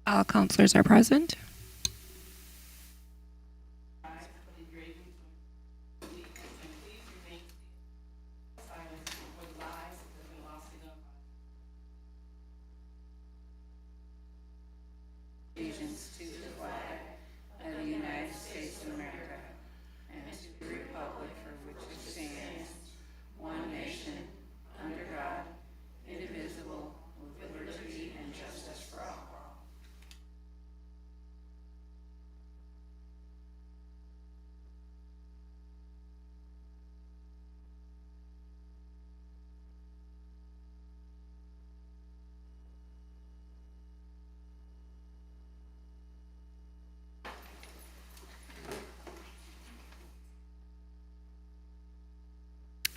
All counselors are present. Allegiance to the flag of the United States of America and to the republic for which it stands, one nation, under God, indivisible, with liberty and justice for all.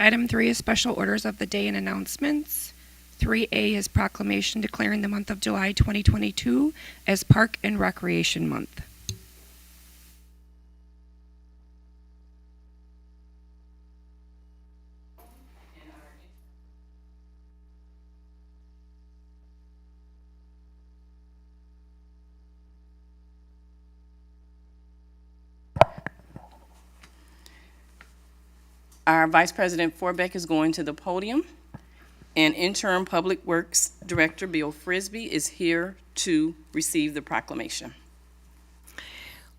Item 3 is special orders of the day and announcements. 3A is proclamation declaring the month of July 2022 as Park and Recreation Month. Our Vice President Forbeck is going to the podium, and Interim Public Works Director Bill Frisbee is here to receive the proclamation.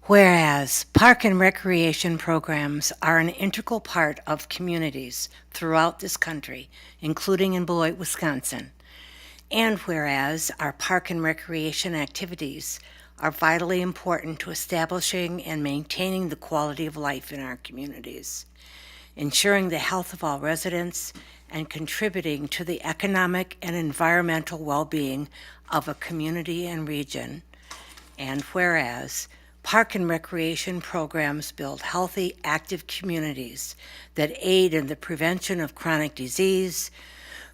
Whereas park and recreation programs are an integral part of communities throughout this country, including in Beloit, Wisconsin, and whereas our park and recreation activities are vitally important to establishing and maintaining the quality of life in our communities, ensuring the health of all residents, and contributing to the economic and environmental well-being of a community and region. And whereas park and recreation programs build healthy, active communities that aid in the prevention of chronic disease,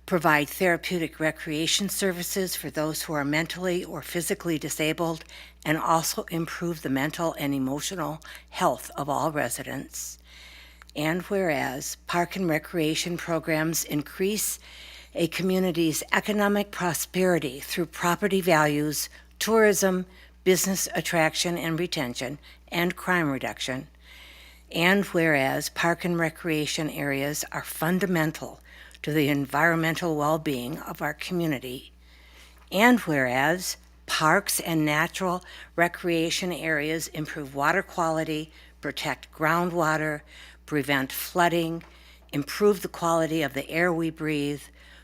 provide therapeutic recreation services for those who are mentally or physically disabled, and also improve the mental and emotional health of all residents. And whereas park and recreation programs increase a community's economic prosperity through property values, tourism, business attraction and retention, and crime reduction. And whereas park and recreation areas are fundamental to the environmental well-being of our community. And whereas parks and natural recreation areas improve water quality, protect groundwater, prevent flooding, improve the quality of the air we breathe,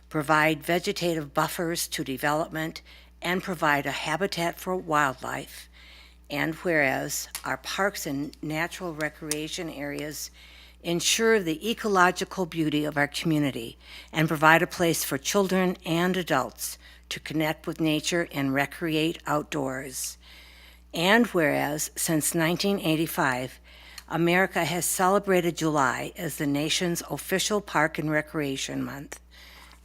provide vegetative buffers to development, and provide a habitat for wildlife. And whereas our parks and natural recreation areas ensure the ecological beauty of our community and provide a place for children and adults to connect with nature and recreate outdoors. And whereas since 1985, America has celebrated July as the nation's official Park and Recreation Month.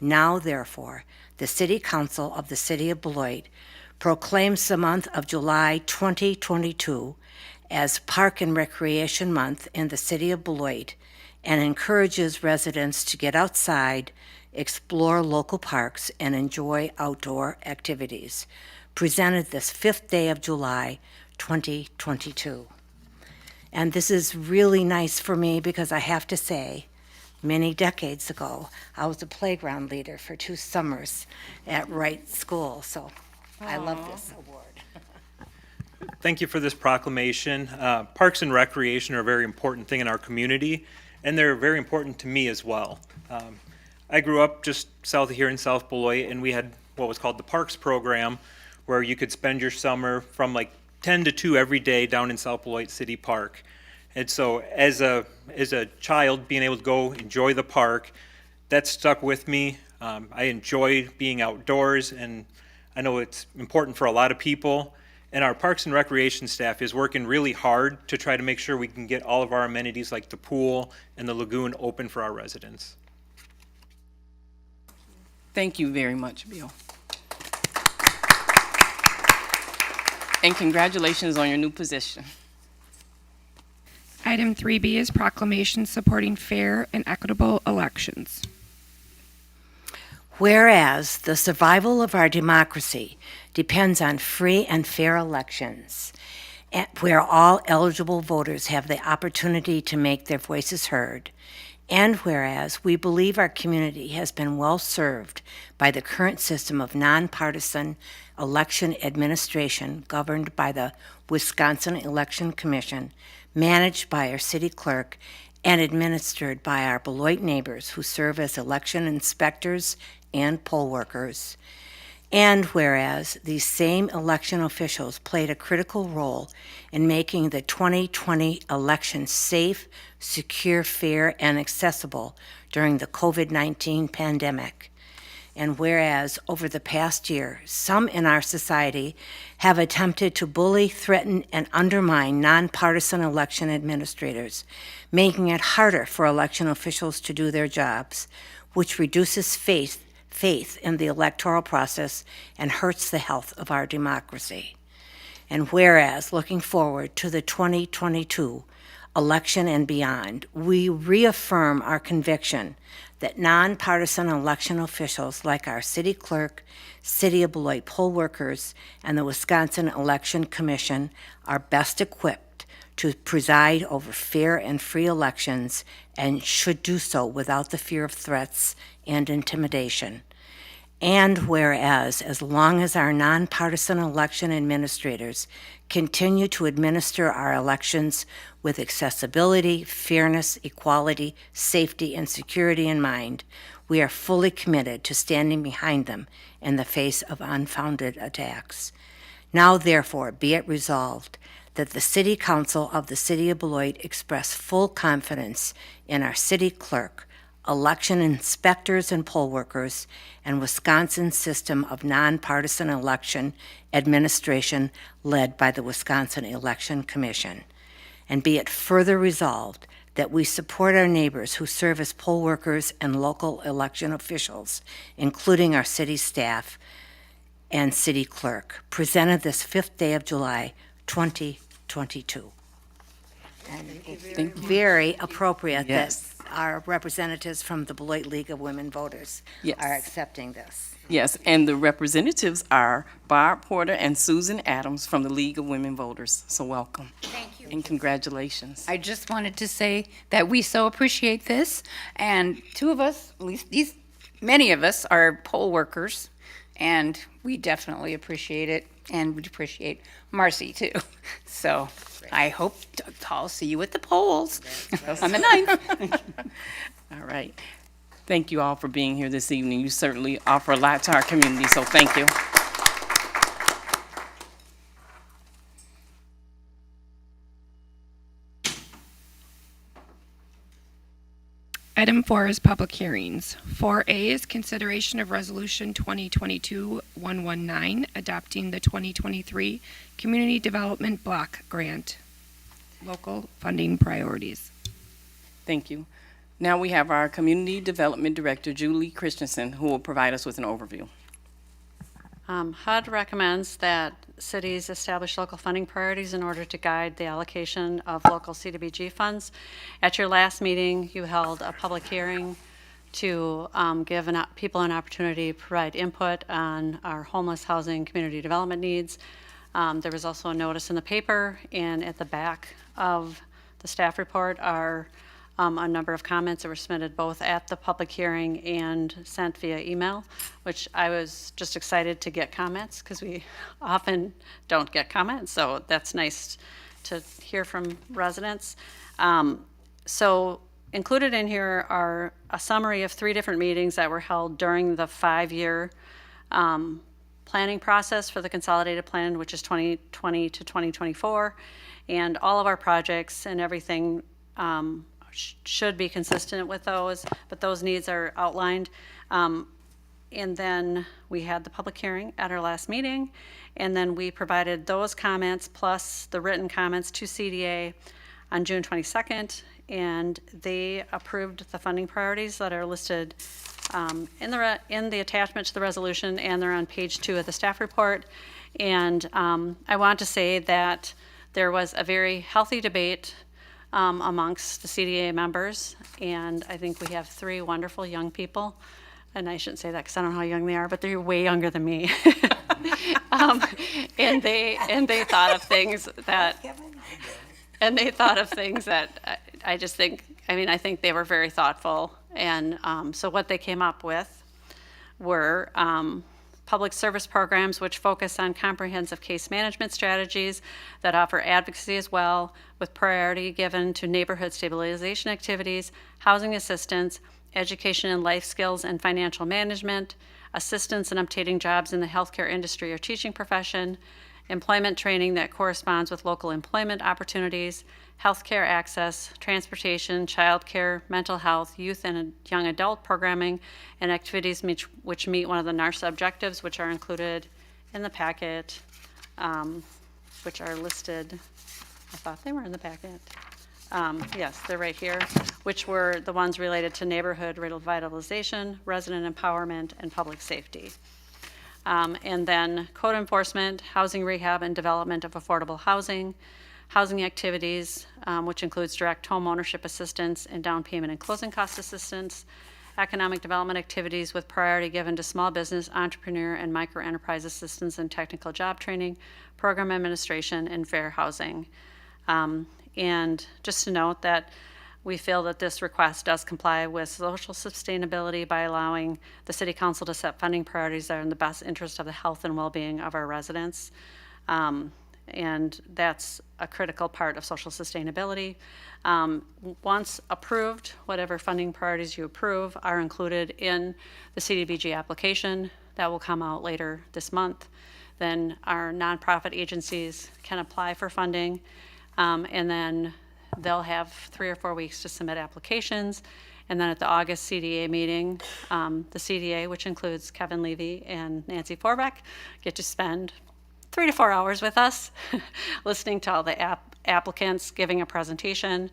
Now, therefore, the City Council of the City of Beloit proclaims the month of July 2022 as Park and Recreation Month in the City of Beloit and encourages residents to get outside, explore local parks, and enjoy outdoor activities. Presented this 5th day of July 2022. And this is really nice for me because I have to say, many decades ago, I was a playground leader for 2 summers at Wright School, so I love this award. Thank you for this proclamation. Parks and recreation are a very important thing in our community, and they're very important to me as well. I grew up just south of here in South Beloit, and we had what was called the Parks program, where you could spend your summer from like 10 to 2 every day down in South Beloit City Park. And so as a child, being able to go enjoy the park, that stuck with me. I enjoy being outdoors, and I know it's important for a lot of people. And our Parks and Recreation staff is working really hard to try to make sure we can get all of our amenities like the pool and the lagoon open for our residents. Thank you very much, Bill. And congratulations on your new position. Item 3B is proclamation supporting fair and equitable elections. Whereas the survival of our democracy depends on free and fair elections, where all eligible voters have the opportunity to make their voices heard. And whereas we believe our community has been well served by the current system of nonpartisan election administration governed by the Wisconsin Election Commission, managed by our city clerk, and administered by our Beloit neighbors who serve as election inspectors and poll workers. And whereas these same election officials played a critical role in making the 2020 election safe, secure, fair, and accessible during the COVID-19 pandemic. And whereas over the past year, some in our society have attempted to bully, threaten, and undermine nonpartisan election administrators, making it harder for election officials to do their jobs, which reduces faith in the electoral process and hurts the health of our democracy. And whereas, looking forward to the 2022 election and beyond, we reaffirm our conviction that nonpartisan election officials like our city clerk, City of Beloit poll workers, and the Wisconsin Election Commission are best equipped to preside over fair and free elections and should do so without the fear of threats and intimidation. And whereas, as long as our nonpartisan election administrators continue to administer our elections with accessibility, fairness, equality, safety, and security in mind, we are fully committed to standing behind them in the face of unfounded attacks. Now, therefore, be it resolved that the City Council of the City of Beloit express full confidence in our city clerk, election inspectors and poll workers, and Wisconsin's system of nonpartisan election administration led by the Wisconsin Election Commission. And be it further resolved that we support our neighbors who serve as poll workers and local election officials, including our city staff and city clerk, presented this 5th day of July, 2022. And it's very appropriate Yes. that our representatives from the Beloit League of Women Voters Yes. are accepting this. Yes, and the representatives are Barb Porter and Susan Adams from the League of Women Voters. So welcome. Thank you. And congratulations. I just wanted to say that we so appreciate this, and two of us, at least many of us are poll workers, and we definitely appreciate it, and we appreciate Marcy too. So I hope I'll see you at the polls on the 9th. All right. Thank you all for being here this evening. You certainly offer a lot to our community, so thank you. Item 4 is public hearings. 4A is consideration of Resolution 2022-119, adopting the 2023 Community Development Block Grant, local funding priorities. Thank you. Now we have our Community Development Director, Julie Christensen, who will provide us with an overview. HUD recommends that cities establish local funding priorities in order to guide the allocation of local CDBG funds. At your last meeting, you held a public hearing to give people an opportunity to provide input on our homeless housing community development needs. There was also a notice in the paper, and at the back of the staff report are a number of comments that were submitted both at the public hearing and sent via email, which I was just excited to get comments because we often don't get comments, so that's nice to hear from residents. So included in here are a summary of 3 different meetings that were held during the 5-year planning process for the consolidated plan, which is 2020 to 2024, and all of our projects and everything should be consistent with those, but those needs are outlined. And then we had the public hearing at our last meeting, and then we provided those comments plus the written comments to CDA on June 22nd, and they approved the funding priorities that are listed in the attachment to the resolution, and they're on page 2 of the staff report. And I want to say that there was a very healthy debate amongst the CDA members, and I think we have 3 wonderful young people, and I shouldn't say that because I don't know how young they are, but they're way younger than me. And they thought of things that, I just think, I think they were very thoughtful. And so what they came up with were public service programs which focus on comprehensive case management strategies that offer advocacy as well, with priority given to neighborhood stabilization activities, housing assistance, education and life skills and financial management, assistance in obtaining jobs in the healthcare industry or teaching profession, employment training that corresponds with local employment opportunities, healthcare access, transportation, childcare, mental health, youth and young adult programming, and activities which meet one of the NARSA objectives, which are included in the packet, which are listed. I thought they were in the packet. Yes, they're right here, which were the ones related to neighborhood revitalization, resident empowerment, and public safety. And then code enforcement, housing rehab and development of affordable housing, housing activities, which includes direct home ownership assistance and down payment and closing cost assistance, economic development activities with priority given to small business, entrepreneur, and micro enterprise assistance and technical job training, program administration, and fair housing. And just to note that we feel that this request does comply with social sustainability by allowing the City Council to set funding priorities that are in the best interest of the health and well-being of our residents. And that's a critical part of social sustainability. Once approved, whatever funding priorities you approve are included in the CDBG application that will come out later this month. Then our nonprofit agencies can apply for funding, and then they'll have 3 or 4 weeks to submit applications. And then at the August CDA meeting, the CDA, which includes Kevin Levy and Nancy Forbeck, get to spend 3 to 4 hours with us, listening to all the applicants, giving a presentation.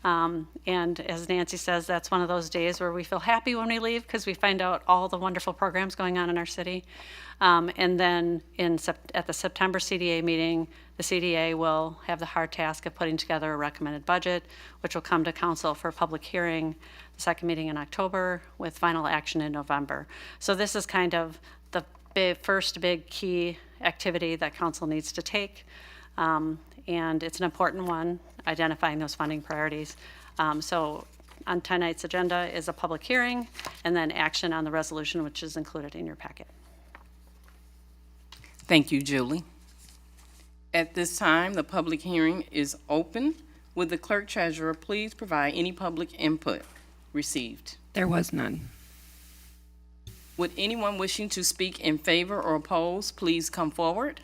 And as Nancy says, that's one of those days where we feel happy when we leave because we find out all the wonderful programs going on in our city. And then at the September CDA meeting, the CDA will have the hard task of putting together a recommended budget, which will come to council for public hearing, the second meeting in October, with final action in November. So this is kind of the first big key activity that council needs to take. And it's an important one, identifying those funding priorities. So on tonight's agenda is a public hearing and then action on the resolution, which is included in your packet. Thank you, Julie. At this time, the public hearing is open. Would the clerk treasurer please provide any public input received? There was none. Would anyone wishing to speak in favor or oppose please come forward?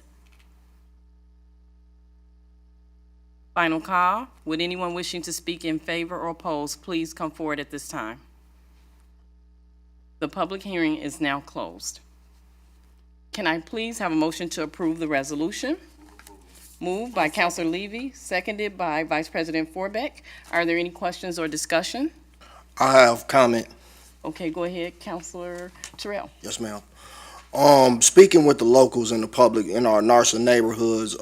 Final call. Would anyone wishing to speak in favor or oppose please come forward at this time? The public hearing is now closed. Can I please have a motion to approve the resolution? Moved by Councilor Levy, seconded by Vice President Forbeck. Are there any questions or discussion? I have comment. Okay, go ahead, Councilor Terrell. Yes, ma'am. Speaking with the locals and the public in our NARSA neighborhoods,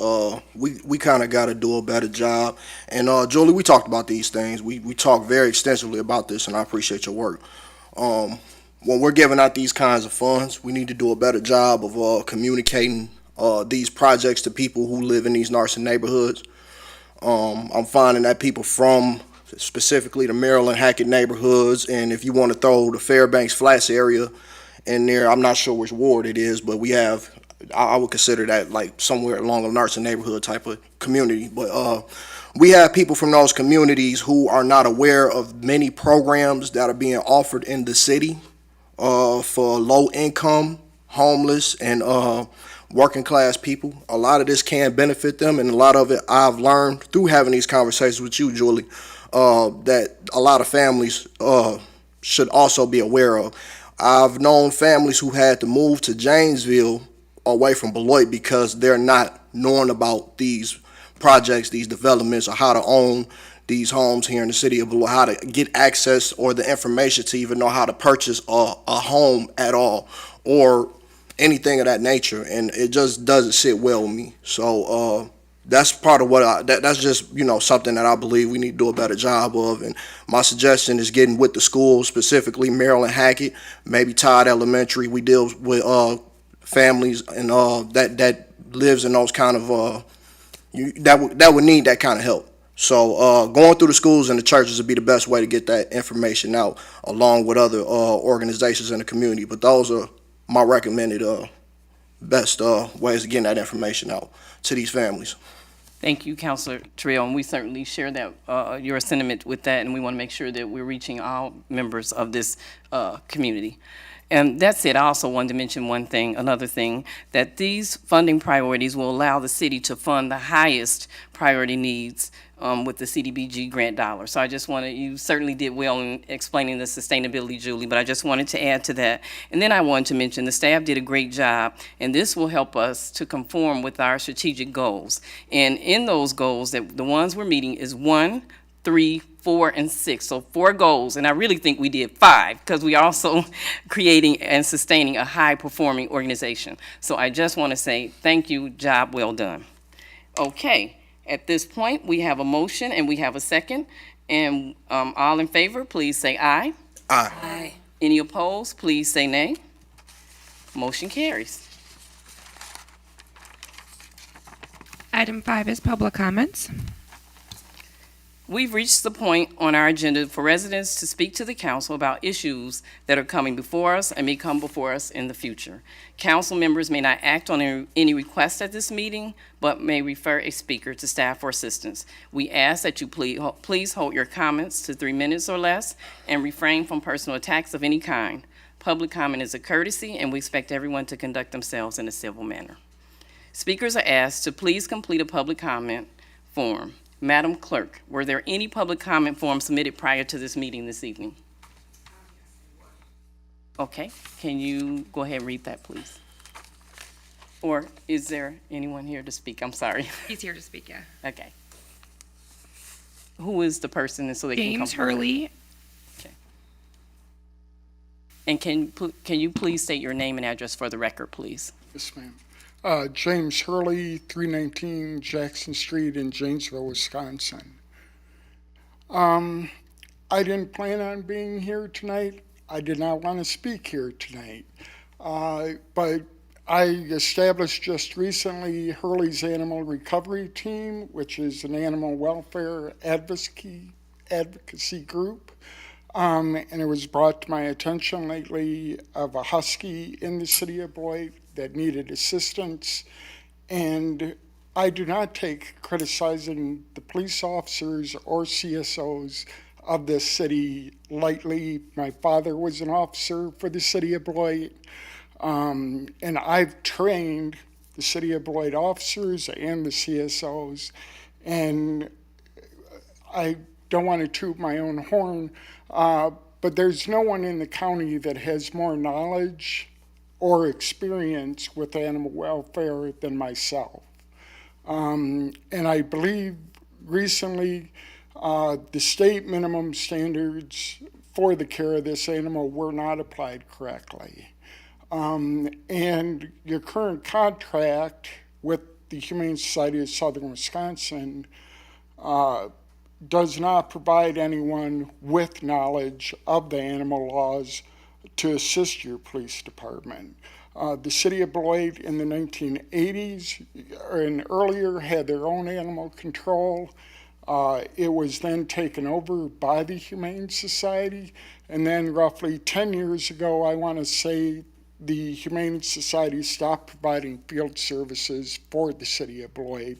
we kind of got to do a better job. And Julie, we talked about these things. We talked very extensively about this, and I appreciate your work. When we're giving out these kinds of funds, we need to do a better job of communicating these projects to people who live in these NARSA neighborhoods. I'm finding that people from specifically the Maryland Hackett neighborhoods, and if you want to throw the Fairbanks Flats area in there, I'm not sure which ward it is, but we have, I would consider that like somewhere along a NARSA neighborhood type of community. But we have people from those communities who are not aware of many programs that are being offered in the city for low income, homeless, and working class people. A lot of this can benefit them, and a lot of it I've learned through having these conversations with you, Julie, that a lot of families should also be aware of. I've known families who had to move to Janesville away from Beloit because they're not knowing about these projects, these developments, or how to own these homes here in the city of Beloit, how to get access or the information to even know how to purchase a home at all or anything of that nature, and it just doesn't sit well with me. So that's part of what that's just, you know, something that I believe we need to do a better job of. And my suggestion is getting with the schools, specifically Maryland Hackett, maybe Todd Elementary. We deal with families and that lives in those kind of that would need that kind of help. So going through the schools and the churches would be the best way to get that information out, along with other organizations in the community. But those are my recommended best ways of getting that information out to these families. Thank you, Councilor Trill, and we certainly share that, your sentiment with that, and we want to make sure that we're reaching all members of this community. And that said, I also wanted to mention another thing, that these funding priorities will allow the city to fund the highest priority needs with the CDBG grant dollars. So I just wanted, you certainly did well in explaining the sustainability, Julie, but I just wanted to add to that. And then I wanted to mention the staff did a great job, and this will help us to conform with our strategic goals. And in those goals, that the ones we're meeting is 1, 3, 4, and 6. So 4 goals, and I really think we did 5 because we also creating and sustaining a high-performing organization. So I just want to say thank you, job well done. Okay, at this point, we have a motion and we have a second. And all in favor, please say aye. Aye. Aye. Any opposed, please say nay. Motion carries. Item 5 is public comments. We've reached the point on our agenda for residents to speak to the council about issues that are coming before us and may come before us in the future. Council members may not act on any request at this meeting, but may refer a speaker to staff for assistance. We ask that you please hold your comments to 3 minutes or less and refrain from personal attacks of any kind. Public comment is a courtesy, and we expect everyone to conduct themselves in a civil manner. Speakers are asked to please complete a public comment form. Madam Clerk, were there any public comment forms submitted prior to this meeting this evening? Okay, can you go ahead and read that, please? Or is there anyone here to speak? I'm sorry. He's here to speak, yeah. Okay. Who is the person, and so they can come James forward? Hurley. Okay. And can you please state your name and address for the record, please? Yes, ma'am. James Hurley, 319 Jackson Street in Janesville, Wisconsin. I didn't plan on being here tonight. I did not want to speak here tonight. But I established just recently Hurley's Animal Recovery Team, which is an animal welfare advocacy group. And it was brought to my attention lately of a husky in the city of Beloit that needed assistance. And I do not take criticizing the police officers or CSOs of this city lightly. My father was an officer for the city of Beloit, and I've trained the city of Beloit officers and the CSOs, and I don't want to toot my own horn, but there's no one in the county that has more knowledge or experience with animal welfare than myself. And I believe recently the state minimum standards for the care of this animal were not applied correctly. And your current contract with the Humane Society of Southern Wisconsin does not provide anyone with knowledge of the animal laws to assist your police department. The city of Beloit in the 1980s and earlier had their own animal control. It was then taken over by the Humane Society, and then roughly 10 years ago, I want to say, the Humane Society stopped providing field services for the city of Beloit.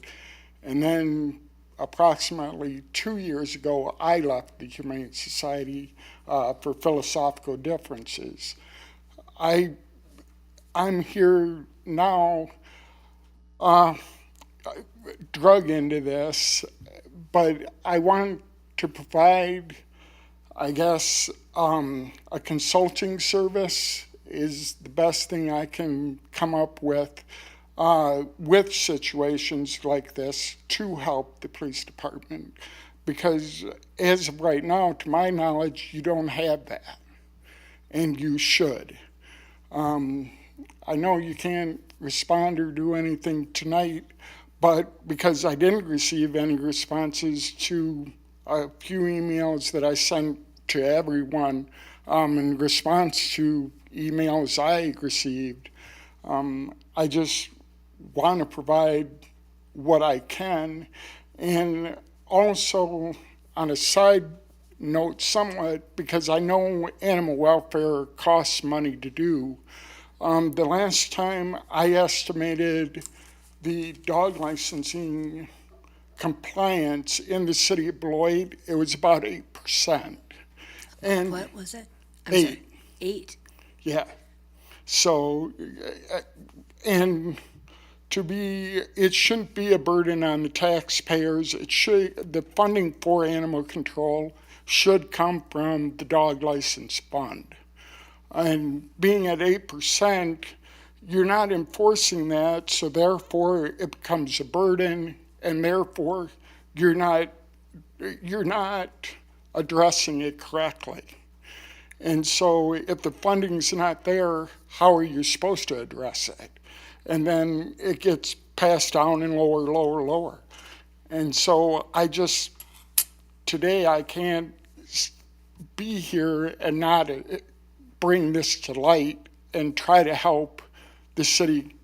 And then approximately 2 years ago, I left the Humane Society for philosophical differences. I'm here now, drug into this, but I want to provide, I guess, a consulting service is the best thing I can come up with situations like this to help the police department. Because as of right now, to my knowledge, you don't have that, and you should. I know you can't respond or do anything tonight, but because I didn't receive any responses to a few emails that I sent to everyone in response to emails I received, I just want to provide what I can. And also, on a side note somewhat, because I know animal welfare costs money to do, the last time I estimated the dog licensing compliance in the city of Beloit, it was about 8%. And What was it? 8. 8. Yeah. So, and it shouldn't be a burden on the taxpayers. The funding for animal control should come from the dog license fund. And being at 8%, you're not enforcing that, so therefore it becomes a burden, and therefore you're not addressing it correctly. And so if the funding's not there, how are you supposed to address it? And then it gets passed down and lower. And so today I can't be here and not bring this to light and try to help the city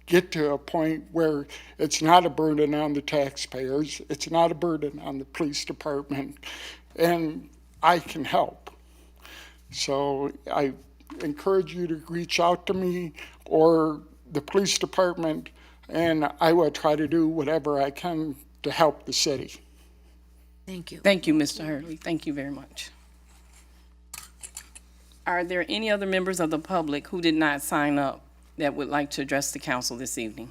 get to a point where it's not a burden on the taxpayers, it's not a burden on the police department, and I can help. So I encourage you to reach out to me or the police department, and I will try to do whatever I can to help the city. Thank you. Thank you, Mr. Hurley. Thank you very much. Are there any other members of the public who did not sign up that would like to address the council this evening?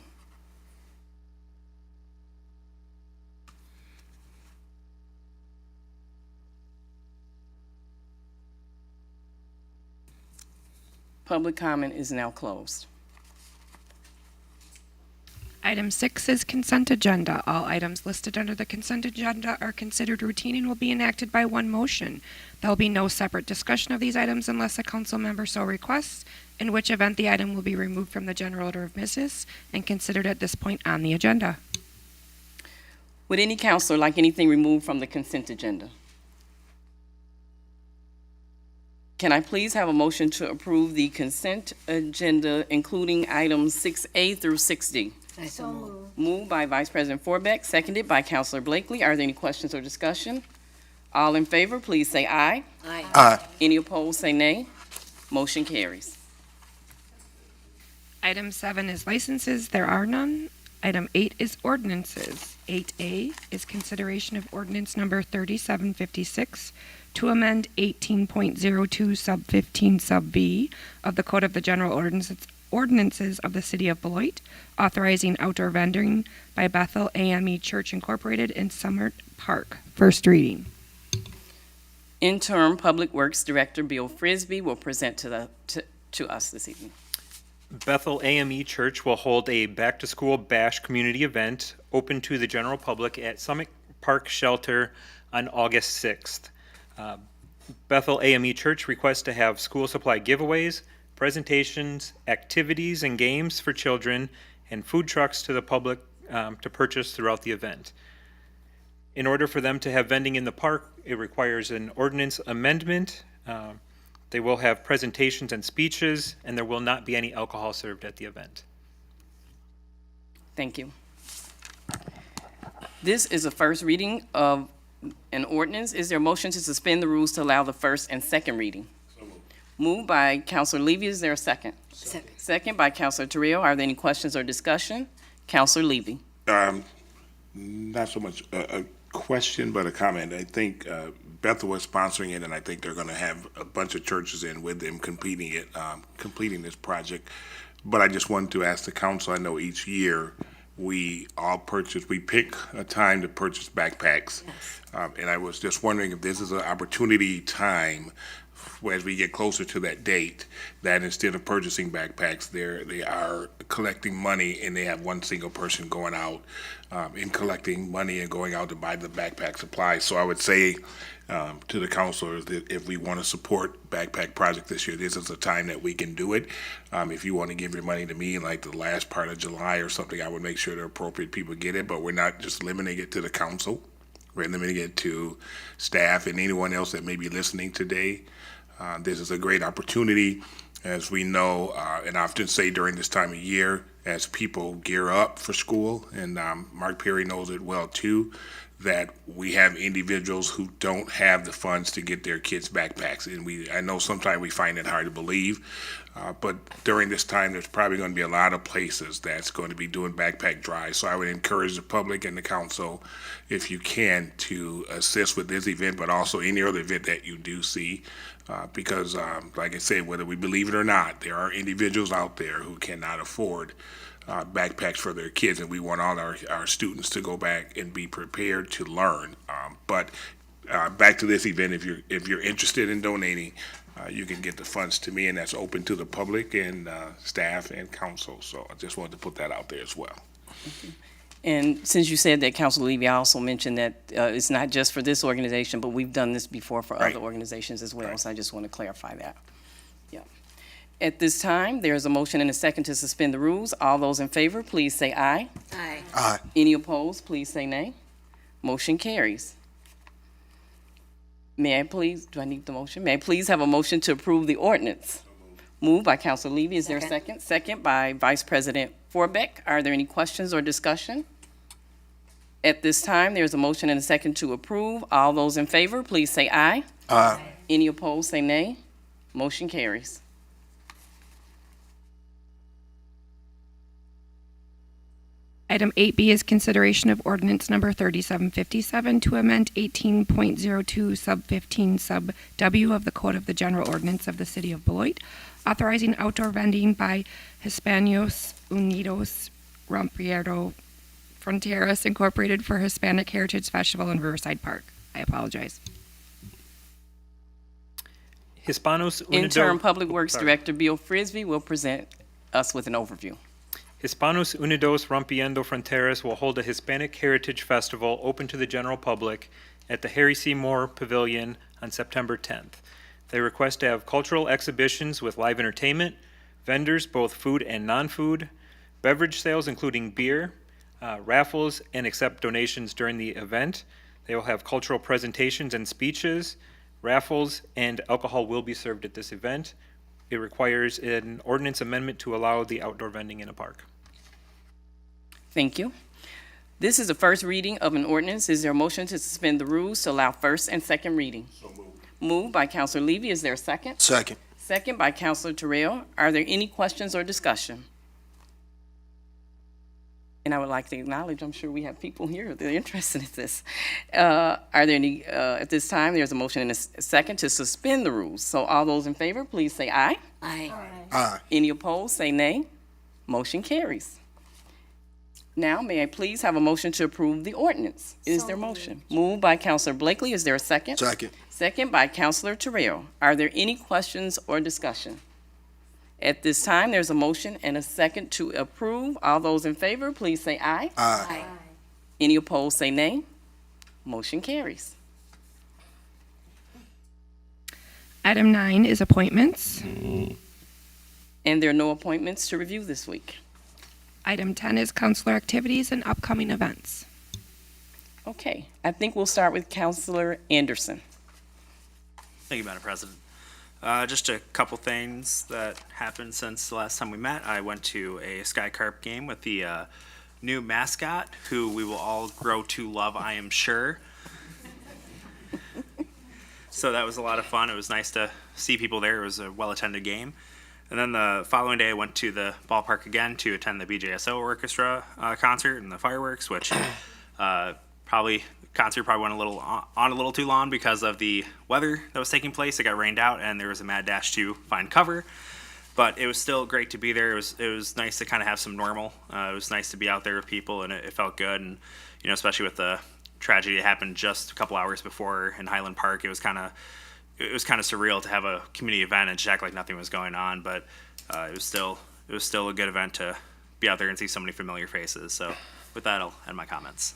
Public comment is now closed. Item 6 is consent agenda. All items listed under the consent agenda are considered routine and will be enacted by one motion. There will be no separate discussion of these items unless a council member so requests, in which event the item will be removed from the general order of business and considered at this point on the agenda. Would any counselor like anything removed from the consent agenda? Can I please have a motion to approve the consent agenda, including items 6A through 6D? So moved. Moved by Vice President Forbeck, seconded by Counselor Blakely. Are there any questions or discussion? All in favor, please say aye. Aye. Aye. Any opposed, say nay. Motion carries. Item 7 is licenses. There are none. Item 8 is ordinances. 8A is consideration of ordinance number 3756 to amend 18.02 sub 15 sub B of the Code of the General Ordinances of the City of Beloit, authorizing outdoor vending by Bethel AME Church Incorporated in Summit Park. First reading. Interim Public Works Director Bill Frisbee will present to us this evening. Bethel AME Church will hold a back-to-school bash community event open to the general public at Summit Park Shelter on August 6th. Bethel AME Church requests to have school supply giveaways, presentations, activities, and games for children, and food trucks to the public to purchase throughout the event. In order for them to have vending in the park, it requires an ordinance amendment. They will have presentations and speeches, and there will not be any alcohol served at the event. Thank you. This is a first reading of an ordinance. Is there a motion to suspend the rules to allow the first and second reading? Moved by Counselor Levy. Is there a second? Second. Second by Counselor Terrell. Are there any questions or discussion? Counselor Levy. Not so much a question, but a comment. I think Bethel was sponsoring it, and I think they're going to have a bunch of churches in with them completing this project. But I just wanted to ask the council, I know each year we pick a time to purchase backpacks. Yes. And I was just wondering if this is an opportunity time as we get closer to that date, that instead of purchasing backpacks, they are collecting money, and they have one single person going out and collecting money and going out to buy the backpack supplies. So I would say to the councilors that if we want to support Backpack Project this year, this is a time that we can do it. If you want to give your money to me like the last part of July or something, I would make sure the appropriate people get it, but we're not just limiting it to the council. We're limiting it to staff and anyone else that may be listening today. This is a great opportunity. As we know, and I often say during this time of year, as people gear up for school, and Mark Perry knows it well too, that we have individuals who don't have the funds to get their kids backpacks. And I know sometimes we find it hard to believe, but during this time, there's probably going to be a lot of places that's going to be doing backpack drives. So I would encourage the public and the council, if you can, to assist with this event, but also any other event that you do see. Because, like I said, whether we believe it or not, there are individuals out there who cannot afford backpacks for their kids, and we want all our students to go back and be prepared to learn. But back to this event, if you're interested in donating, you can get the funds to me, and that's open to the public and staff and council. So I just wanted to put that out there as well. And since you said that, Councilor Levy, I also mentioned that it's not just for this organization, but we've done this before for Right. other organizations as well. Right. So I just want to clarify that. Yeah. At this time, there's a motion and a second to suspend the rules. All those in favor, please say aye. Aye. Aye. Any opposed, please say nay. Motion carries. May I please, do I need the motion? May I please have a motion to approve the ordinance? Moved by Councilor Levy. Is there a second? Second by Vice President Forbeck. Are there any questions or discussion? At this time, there's a motion and a second to approve. All those in favor, please say aye. Aye. Any opposed, say nay. Motion carries. Item 8B is consideration of ordinance number 3757 to amend 18.02 sub 15 sub W of the Code of the General Ordinance of the City of Beloit, authorizing outdoor vending by Hispanos Unidos Rompiero Fronteras Incorporated for Hispanic Heritage Festival in Riverside Park. I apologize. Hispanos Interim Unidos. Public Works Sorry. Director Bill Frisbee will present us with an overview. Hispanos Unidos Rompiendo Fronteras will hold a Hispanic Heritage Festival open to the general public at the Harry C. Moore Pavilion on September 10th. They request to have cultural exhibitions with live entertainment, vendors, both food and non-food, beverage sales including beer, raffles, and accept donations during the event. They will have cultural presentations and speeches, raffles, and alcohol will be served at this event. It requires an ordinance amendment to allow the outdoor vending in a park. Thank you. This is the first reading of an ordinance. Is there a motion to suspend the rules to allow first and second reading? So moved. Moved by Councilor Levy. Is there a second? Second. Second by Councilor Terrell. Are there any questions or discussion? And I would like to acknowledge, I'm sure we have people here that are interested in this. Are there any, at this time, there's a motion and a second to suspend the rules. So all those in favor, please say aye. Aye. Aye. Any opposed, say nay. Motion carries. Now, may I please have a motion to approve the ordinance? Is there a motion? Moved by Councilor Blakely. Is there a second? Second. Second by Councilor Terrell. Are there any questions or discussion? At this time, there's a motion and a second to approve. All those in favor, please say aye. Aye. Any opposed, say nay. Motion carries. Item 9 is appointments. And there are no appointments to review this week. Item 10 is councilor activities and upcoming events. Okay, I think we'll start with Councilor Anderson. Thank you, Madam President. Just a couple things that happened since the last time we met. I went to a Sky Carp game with the new mascot, who we will all grow to love, I am sure. So that was a lot of fun. It was nice to see people there. It was a well-attended game. And then the following day, I went to the ballpark again to attend the BJSO Orchestra concert and the fireworks, which probably went a little too long because of the weather that was taking place. It got rained out, and there was a mad dash to find cover. But it was still great to be there. It was nice to kind of have some normal. It was nice to be out there with people, and it felt good. And especially with the tragedy that happened just a couple hours before in Highland Park, it was kind of surreal to have a community event and just act like nothing was going on. But it was still a good event to be out there and see so many familiar faces. So with that, I'll end my comments.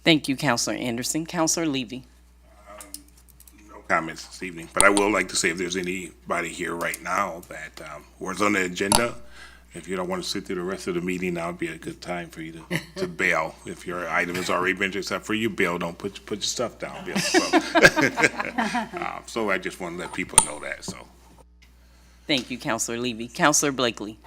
Thank you, Councilor Anderson. Councilor Levy. No comments this evening, but I will like to say if there's anybody here right now that was on the agenda, if you don't want to sit through the rest of the meeting, now would be a good time for you to bail. If your item has already been, except for you, Bill, don't put your stuff down, Bill. So, so I just want to let people know that. So Thank you, Counselor Levy. Counselor Blakely.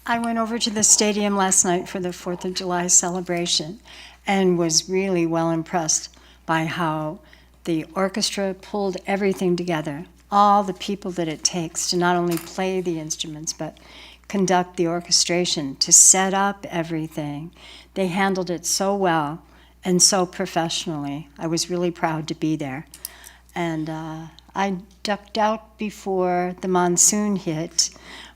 I went over to the stadium last night for the 4th of July celebration and was really well impressed by how the orchestra pulled everything together. All the people that it takes to not only play the instruments, but conduct the orchestration, to set up everything. They handled it so well and so professionally. I was really proud to be there. And I ducked out before the monsoon hit,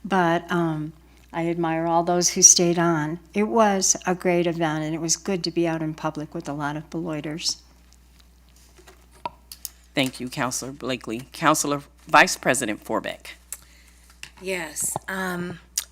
but I admire all those who stayed on. It was a great event, and it was good to be out in public with a lot of Beloiters. Thank you, Counselor Blakely. Counselor Vice President Forbeck. Yes,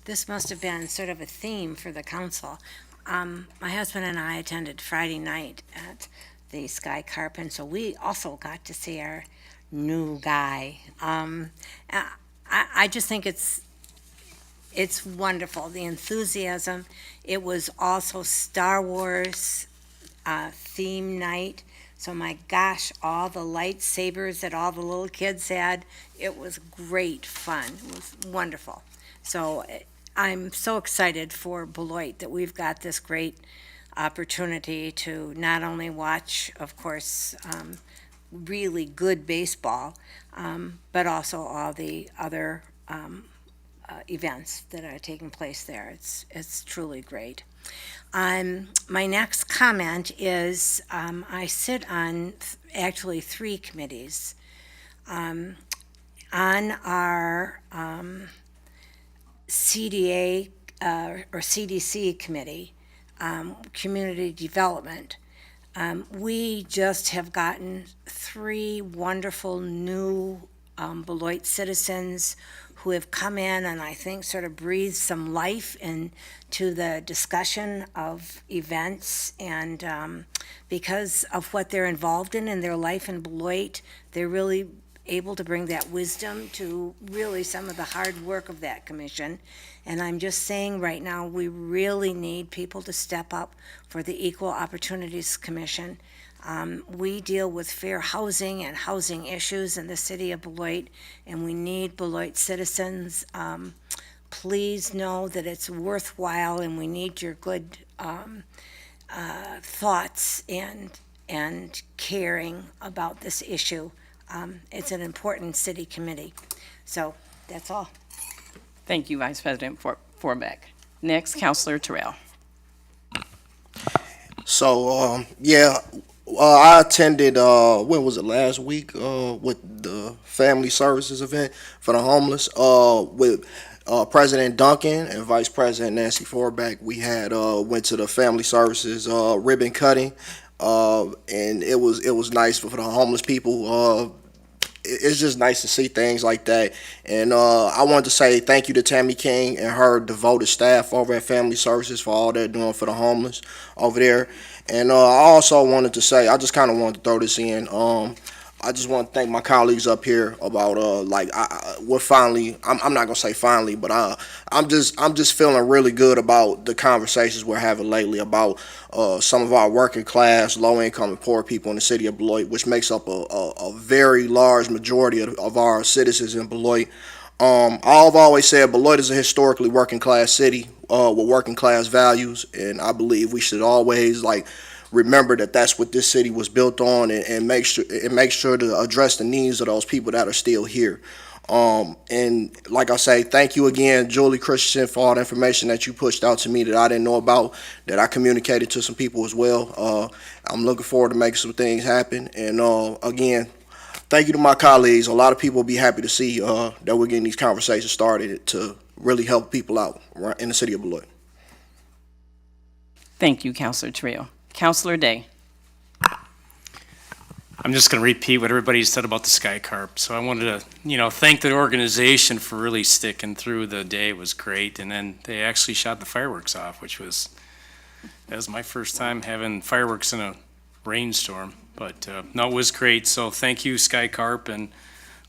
this must have been sort of a theme for the council. My husband and I attended Friday night at the Sky Carp, and so we also got to see our new guy. I just think it's wonderful, the enthusiasm. It was also Star Wars theme night. So my gosh, all the lightsabers that all the little kids had, it was great fun. It was wonderful. So I'm so excited for Beloit that we've got this great opportunity to not only watch, of course, really good baseball, but also all the other events that are taking place there. It's truly great. My next comment is I sit on actually 3 committees. On our CDA or CDC committee, community development, we just have gotten 3 wonderful new Beloit citizens who have come in and I think sort of breathed some life into the discussion of events, and because of what they're involved in their life in Beloit, they're really able to bring that wisdom to really some of the hard work of that commission. And I'm just saying right now, we really need people to step up for the Equal Opportunities Commission. We deal with fair housing and housing issues in the city of Beloit, and we need Beloit citizens. Please know that it's worthwhile, and we need your good thoughts and caring about this issue. It's an important city committee. So that's all. Thank you, Vice President Forbeck. Next, Counselor Terrell. So, I attended, when was it, last week, with the Family Services event for the homeless, with President Duncan and Vice President Nancy Forbeck. We had went to the Family Services ribbon cutting, and it was nice for the homeless people. It's just nice to see things like that. And I wanted to say thank you to Tammy King and her devoted staff over at Family Services for all they're doing for the homeless over there. And I also wanted to say, I just kind of wanted to throw this in. I just want to thank my colleagues up here about we're finally. I'm not gonna say finally, but I'm just feeling really good about the conversations we're having lately about some of our working class, low income, and poor people in the city of Beloit, which makes up a very large majority of our citizens in Beloit. I've always said Beloit is a historically working class city with working class values, and I believe we should always remember that that's what this city was built on, and make sure to address the needs of those people that are still here. And like I say, thank you again, Julie Christensen, for all the information that you pushed out to me that I didn't know about, that I communicated to some people as well. I'm looking forward to making some things happen. And again, thank you to my colleagues. A lot of people will be happy to see that we're getting these conversations started to really help people out in the city of Beloit. Thank you, Counselor Terrell. Counselor Day. I'm just going to repeat what everybody said about the Sky Carp. So I wanted to, thank the organization for really sticking through the day. It was great. And then they actually shot the fireworks off, that was my first time having fireworks in a rainstorm. But no, it was great. So thank you, Sky Carp, and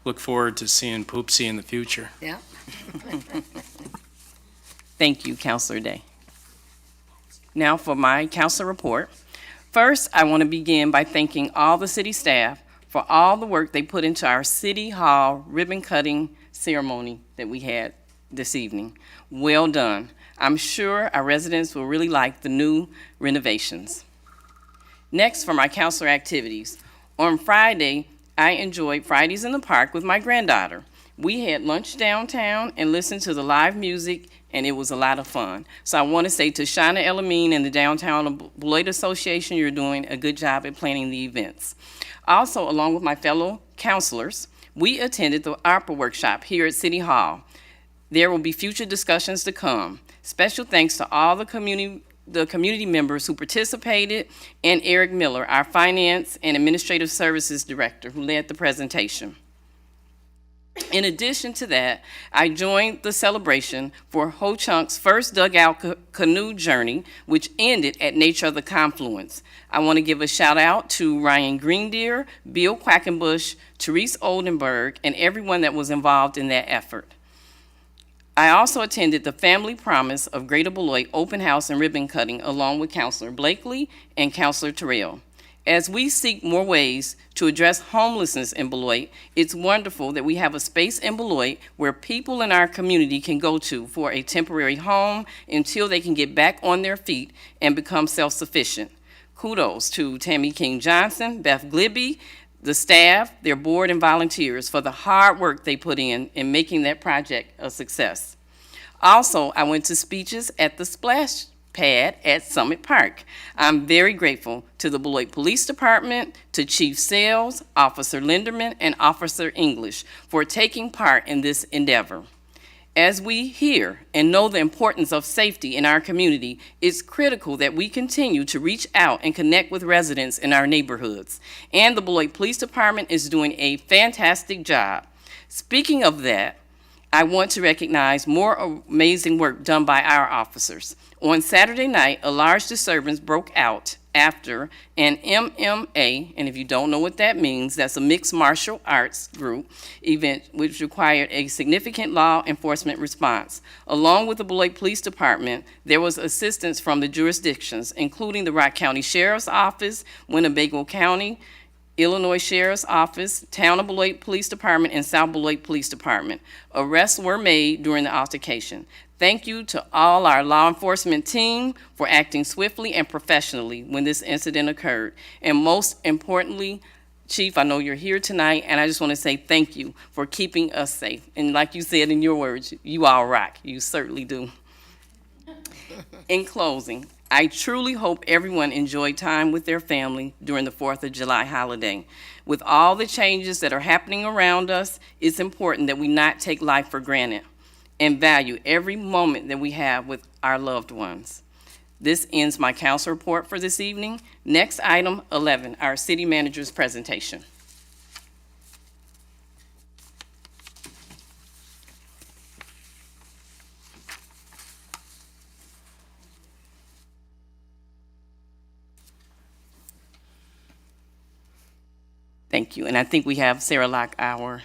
look forward to seeing Poopsie in the future. Yeah. Thank you, Counselor Day. Now for my council report. First, I want to begin by thanking all the city staff for all the work they put into our City Hall ribbon cutting ceremony that we had this evening. Well done. I'm sure our residents will really like the new renovations. Next, for my counselor activities. On Friday, I enjoyed Fridays in the Park with my granddaughter. We had lunch downtown and listened to the live music, and it was a lot of fun. So I want to say to Shauna Elamine and the Downtown Beloit Association, you're doing a good job at planning the events. Also, along with my fellow counselors, we attended the ARPA workshop here at City Hall. There will be future discussions to come. Special thanks to all the community members who participated, and Eric Miller, our Finance and Administrative Services Director, who led the presentation. In addition to that, I joined the celebration for Ho Chunk's first dugout canoe journey, which ended at Nature of the Confluence. I want to give a shout out to Ryan Greendeer, Bill Quackenbush, Therese Oldenburg, and everyone that was involved in that effort. I also attended the Family Promise of Greater Beloit open house and ribbon cutting along with Councilor Blakely and Councilor Terrell. As we seek more ways to address homelessness in Beloit, it's wonderful that we have a space in Beloit where people in our community can go to for a temporary home until they can get back on their feet and become self-sufficient. Kudos to Tammy King Johnson, Beth Glibby, the staff, their board, and volunteers for the hard work they put in making that project a success. Also, I went to speeches at the Splash Pad at Summit Park. I'm very grateful to the Beloit Police Department, to Chief Sales, Officer Linderman, and Officer English for taking part in this endeavor. As we hear and know the importance of safety in our community, it's critical that we continue to reach out and connect with residents in our neighborhoods. And the Beloit Police Department is doing a fantastic job. Speaking of that, I want to recognize more amazing work done by our officers. On Saturday night, a large disturbance broke out after an MMA, and if you don't know what that means, that's a mixed martial arts group event, which required a significant law enforcement response. Along with the Beloit Police Department, there was assistance from the jurisdictions, including the Rock County Sheriff's Office, Winnebago County, Illinois Sheriff's Office, Town of Beloit Police Department, and South Beloit Police Department. Arrests were made during the altercation. Thank you to all our law enforcement team for acting swiftly and professionally when this incident occurred. And most importantly, Chief, I know you're here tonight, and I just want to say thank you for keeping us safe. And like you said in your words, you all rock. You certainly do. In closing, I truly hope everyone enjoyed time with their family during the 4th of July holiday. With all the changes that are happening around us, it's important that we not take life for granted and value every moment that we have with our loved ones. This ends my council report for this evening. Next, item 11, our city manager's presentation. Thank you, and I think we have Sarah Locke, our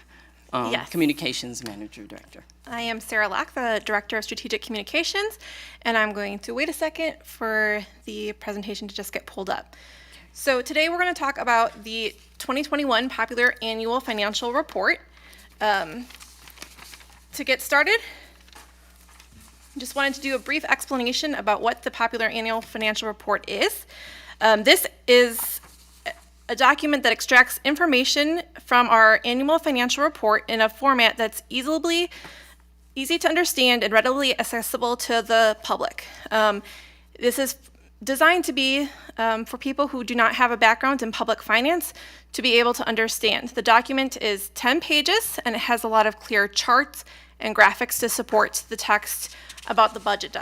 Yes. Communications Manager Director. I am Sarah Locke, the Director of Strategic Communications, and I'm going to wait a second for the presentation to just get pulled up. So today we're going to talk about the 2021 Popular Annual Financial Report. To get started, I just wanted to do a brief explanation about what the Popular Annual Financial Report is. This is a document that extracts information from our annual financial report in a format that's easy to understand and readily accessible to the public. This is designed to be for people who do not have a background in public finance to be able to understand. The document is 10 pages and it has a lot of clear charts and graphics to support the text about the budget.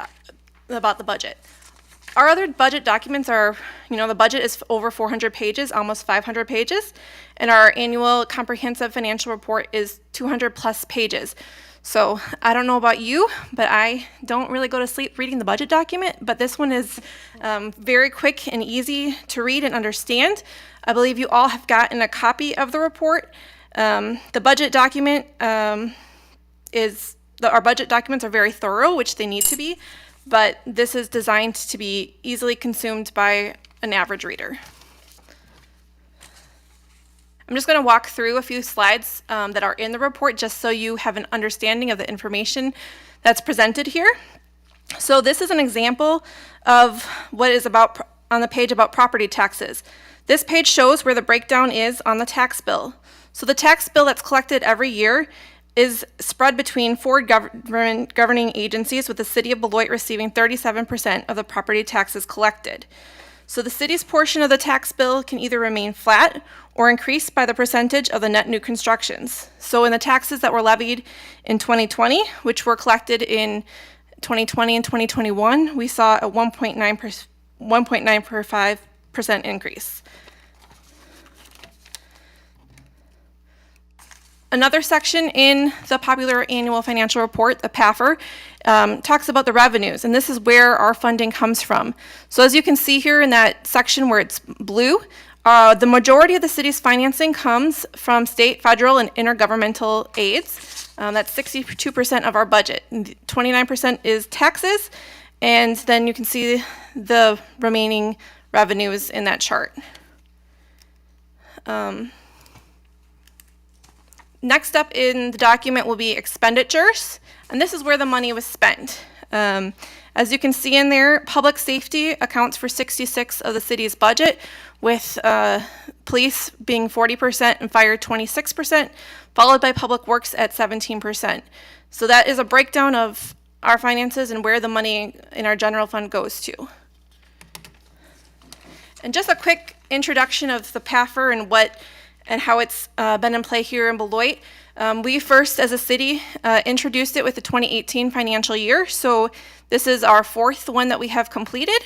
Our other budget documents are, the budget is over 400 pages, almost 500 pages, and our annual comprehensive financial report is 200 plus pages. So I don't know about you, but I don't really go to sleep reading the budget document, but this one is very quick and easy to read and understand. I believe you all have gotten a copy of the report. The budget document our budget documents are very thorough, which they need to be, but this is designed to be easily consumed by an average reader. I'm just going to walk through a few slides that are in the report just so you have an understanding of the information that's presented here. So this is an example of what is about on the page about property taxes. This page shows where the breakdown is on the tax bill. So the tax bill that's collected every year is spread between 4 governing agencies, with the city of Beloit receiving 37% of the property taxes collected. So the city's portion of the tax bill can either remain flat or increase by the percentage of the net new constructions. So in the taxes that were levied in 2020, which were collected in 2020 and 2021, we saw a 1.95% increase. Another section in the popular annual financial report, the PAFR, talks about the revenues, and this is where our funding comes from. So as you can see here in that section where it's blue, the majority of the city's financing comes from state, federal, and intergovernmental aids. That's 62% of our budget. 29% is taxes, and then you can see the remaining revenues in that chart. Next up in the document will be expenditures, and this is where the money was spent. As you can see in there, public safety accounts for 66% of the city's budget, with police being 40% and fire 26%, followed by public works at 17%. So that is a breakdown of our finances and where the money in our general fund goes to. And just a quick introduction of the PAFR and how it's been in play here in Beloit. We first, as a city, introduced it with the 2018 financial year. So this is our 4th one that we have completed.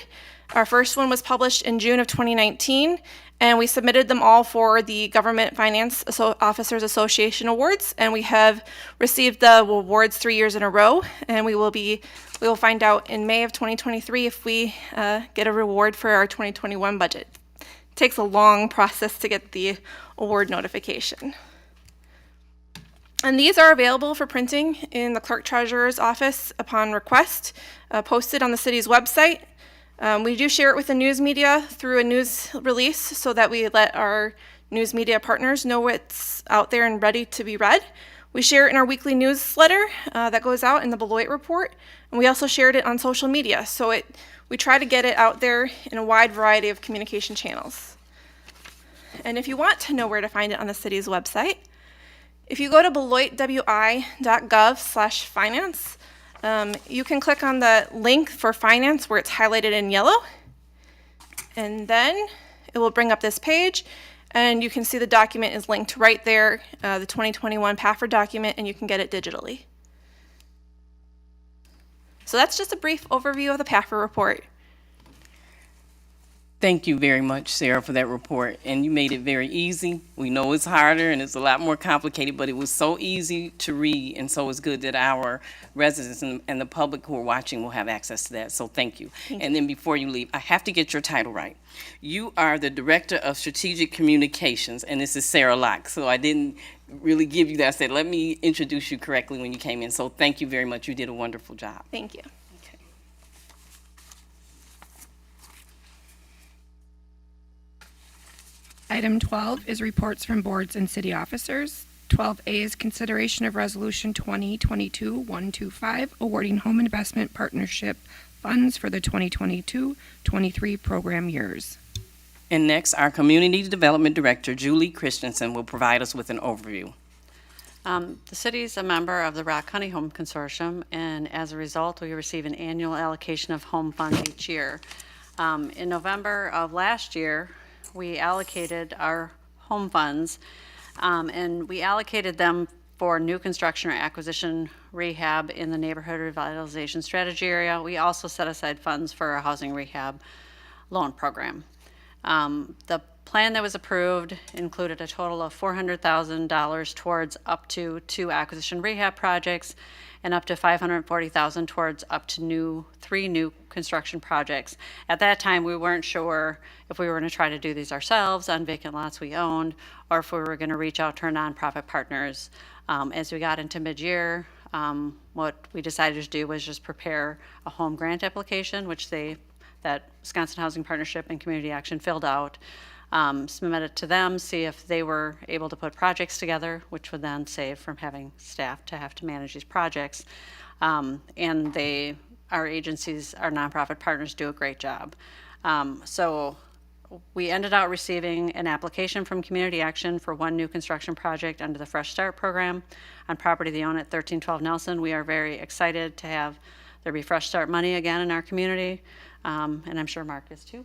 Our first one was published in June of 2019, and we submitted them all for the Government Finance Officers Association Awards, and we have received the awards 3 years in a row, and we will find out in May of 2023 if we get a reward for our 2021 budget. It takes a long process to get the award notification. And these are available for printing in the clerk treasurer's office upon request, posted on the city's website. We do share it with the news media through a news release so that we let our news media partners know what's out there and ready to be read. We share it in our weekly newsletter that goes out in the Beloit report, and we also shared it on social media. So we try to get it out there in a wide variety of communication channels. And if you want to know where to find it on the city's website, if you go to beloitwi.gov/finance, you can click on the link for finance where it's highlighted in yellow, and then it will bring up this page, and you can see the document is linked right there, the 2021 PAFR document, and you can get it digitally. So that's just a brief overview of the PAFR report. Thank you very much, Sarah, for that report. And you made it very easy. We know it's harder and it's a lot more complicated, but it was so easy to read, and so it's good that our residents and the public who are watching will have access to that. So thank you. And then before you leave, I have to get your title right. You are the Director of Strategic Communications, and this is Sarah Locke. So I didn't really give you that. I said, let me introduce you correctly when you came in. So thank you very much. You did a wonderful job. Thank you. Item 12 is reports from boards and city officers. 12A is consideration of Resolution 2022-125, awarding home investment partnership funds for the 2022-23 program years. And next, our Community Development Director, Julie Christensen, will provide us with an overview. The city is a member of the Rock County Home Consortium, and as a result, we receive an annual allocation of home funds each year. In November of last year, we allocated our home funds, and we allocated them for new construction or acquisition rehab in the neighborhood revitalization strategy area. We also set aside funds for our housing rehab loan program. The plan that was approved included a total of $400,000 towards up to 2 acquisition rehab projects and up to $540,000 towards up to 3 new construction projects. At that time, we weren't sure if we were going to try to do these ourselves on vacant lots we owned, or if we were going to reach out to our nonprofit partners. As we got into mid-year, what we decided to do was just prepare a home grant application, which that Wisconsin Housing Partnership and Community Action filled out. submit it to them, see if they were able to put projects together, which would then save from having staff to have to manage these projects. And our agencies, our nonprofit partners do a great job. So we ended up receiving an application from Community Action for one new construction project under the Fresh Start program on property they own at 1312 Nelson. We are very excited to have there be Fresh Start money again in our community, and I'm sure Mark is too,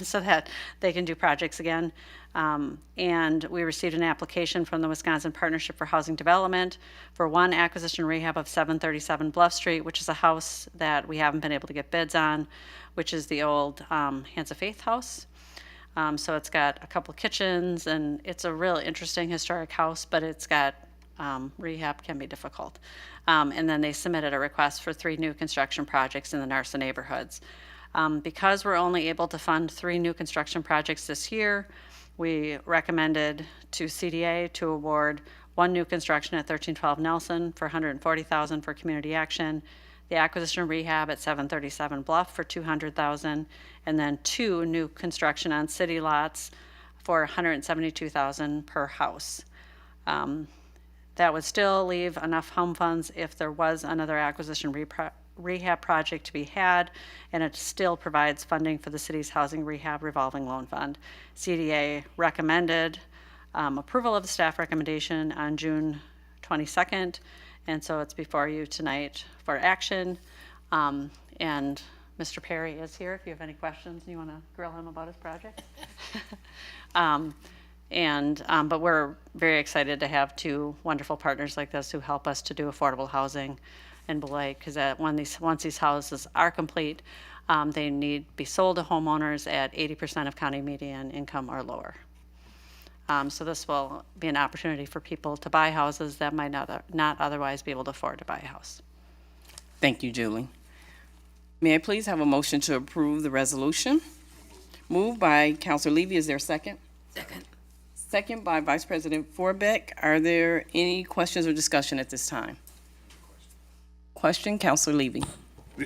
so that they can do projects again. And we received an application from the Wisconsin Partnership for Housing Development for one acquisition rehab of 737 Bluff Street, which is a house that we haven't been able to get bids on, which is the old Hands of Faith house. So it's got a couple kitchens, and it's a real interesting historic house, but it's got rehab can be difficult. And then they submitted a request for 3 new construction projects in the NARSA neighborhoods. Because we're only able to fund 3 new construction projects this year, we recommended to CDA to award 1 new construction at 1312 Nelson for $140,000 for Community Action, the acquisition rehab at 737 Bluff for $200,000, and then 2 new construction on city lots for $172,000 per house. That would still leave enough home funds if there was another acquisition rehab project to be had, and it still provides funding for the city's housing rehab revolving loan fund. CDA recommended approval of the staff recommendation on June 22nd, and so it's before you tonight for action. And Mr. Perry is here if you have any questions and you want to grill him about his project. But we're very excited to have 2 wonderful partners like this who help us to do affordable housing in Beloit, because once these houses are complete, they need to be sold to homeowners at 80% of county median income or lower. So this will be an opportunity for people to buy houses that might not otherwise be able to afford to buy a house. Thank you, Julie. May I please have a motion to approve the resolution? Moved by Councilor Levy. Is there a second? Second. Second by Vice President Forbeck. Are there any questions or discussion at this time? Question, Councilor Levy.